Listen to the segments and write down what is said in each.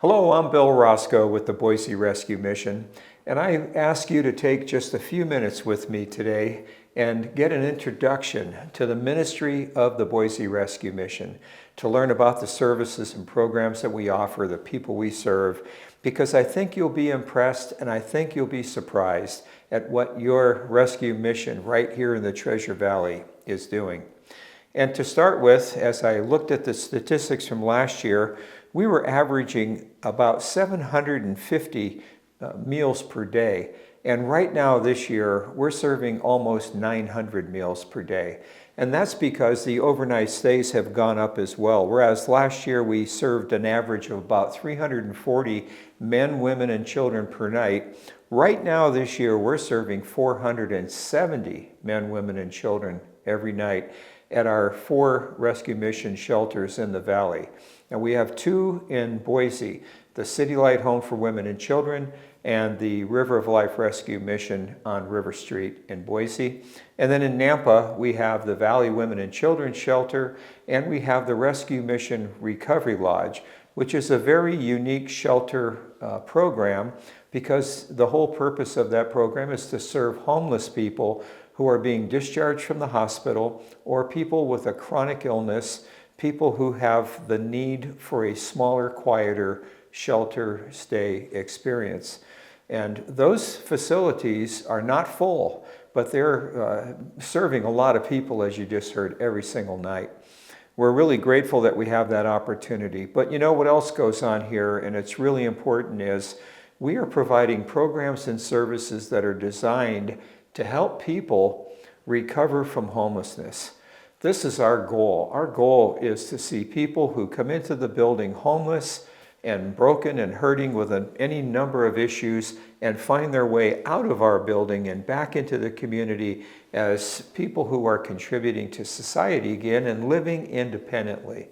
Hello, I'm Bill Roscoe with the Boise Rescue Mission, and I ask you to take just a few minutes with me today and get an introduction to the ministry of the Boise Rescue Mission, to learn about the services and programs that we offer, the people we serve, because I think you'll be impressed and I think you'll be surprised at what your rescue mission right here in the Treasure Valley is doing. And to start with, as I looked at the statistics from last year, we were averaging about 750 meals per day. And right now this year, we're serving almost 900 meals per day. And that's because the overnight stays have gone up as well. Whereas last year we served an average of about 340 men, women, and children per night. Right now this year, we're serving 470 men, women, and children every night at our 4 rescue mission shelters in the valley. And we have 2 in Boise, the City Light Home for Women and Children and the River of Life Rescue Mission on River Street in Boise. And then in Nampa, we have the Valley Women and Children Shelter, and we have the Rescue Mission Recovery Lodge, which is a very unique shelter program because the whole purpose of that program is to serve homeless people who are being discharged from the hospital or people with a chronic illness, people who have the need for a smaller, quieter shelter stay experience. And those facilities are not full, but they're serving a lot of people, as you just heard, every single night. We're really grateful that we have that opportunity. But you know what else goes on here, and it's really important, is we are providing programs and services that are designed to help people recover from homelessness. This is our goal. Our goal is to see people who come into the building homeless and broken and hurting with any number of issues and find their way out of our building and back into the community as people who are contributing to society again and living independently.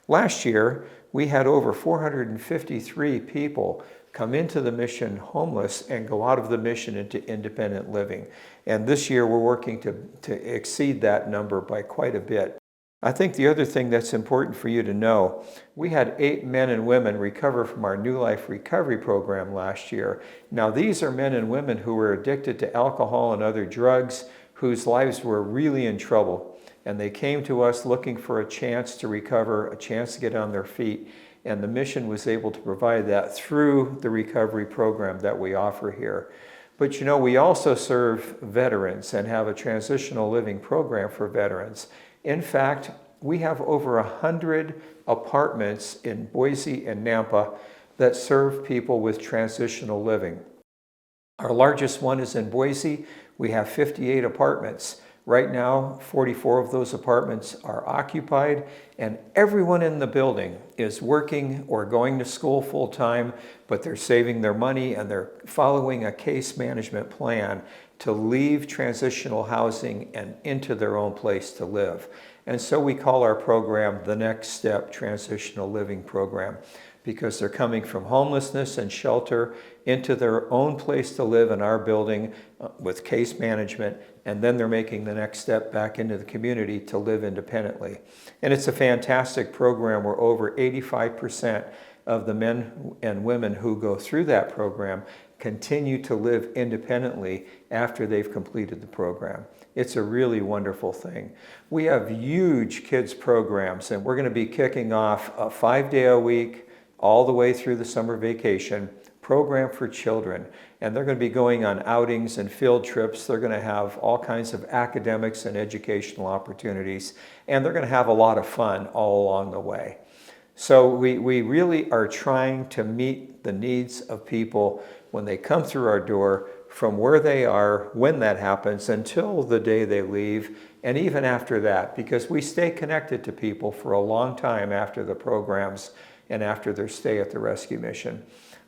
Last year, we had over 453 people come into the mission homeless and go out of the mission into independent living. And this year we're working to exceed that number by quite a bit. I think the other thing that's important for you to know, we had 8 men and women recover from our New Life Recovery Program last year. Now these are men and women who were addicted to alcohol and other drugs, whose lives were really in trouble. And they came to us looking for a chance to recover, a chance to get on their feet. And the mission was able to provide that through the recovery program that we offer here. But you know, we also serve veterans and have a transitional living program for veterans. In fact, we have over 100 apartments in Boise and Nampa that serve people with transitional living. Our largest one is in Boise. We have 58 apartments. Right now, 44 of those apartments are occupied, and everyone in the building is working or going to school full-time, but they're saving their money and they're following a case management plan to leave transitional housing and into their own place to live. And so we call our program the Next Step Transitional Living Program, because they're coming from homelessness and shelter into their own place to live in our building with case management, and then they're making the next step back into the community to live independently. And it's a fantastic program where over 85% of the men and women who go through that program continue to live independently after they've completed the program. It's a really wonderful thing. We have huge kids programs, and we're going to be kicking off a 5-day-a-week, all the way through the summer vacation program for children. And they're going to be going on outings and field trips. They're going to have all kinds of academics and educational opportunities. And they're going to have a lot of fun all along the way. So we really are trying to meet the needs of people when they come through our door, from where they are, when that happens, until the day they leave, and even after that, because we stay connected to people for a long time after the programs and after their stay at the rescue mission.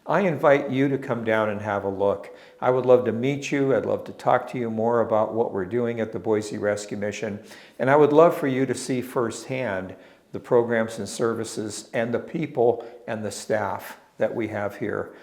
I invite you to come down and have a look. I would love to meet you. I'd love to talk to you more about what we're doing at the Boise Rescue Mission. And I would love for you to see firsthand the programs and services and the people and the staff that we have here,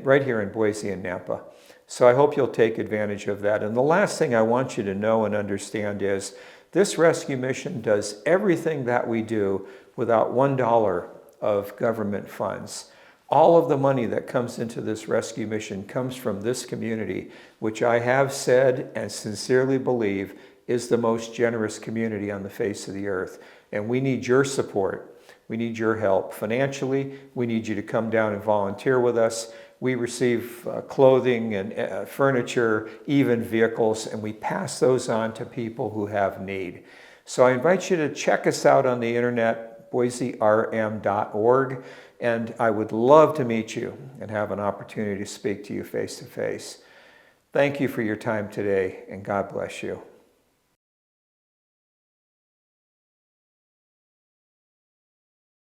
right here in Boise and Nampa. So I hope you'll take advantage of that. And the last thing I want you to know and understand is this rescue mission does everything that we do without $1 of government funds. All of the money that comes into this rescue mission comes from this community, which I have said and sincerely believe is the most generous community on the face of the earth. And we need your support. We need your help financially. We need you to come down and volunteer with us. We receive clothing and furniture, even vehicles, and we pass those on to people who have need. So I invite you to check us out on the internet, boiserm.org, and I would love to meet you and have an opportunity to speak to you face to face. Thank you for your time today, and God bless you.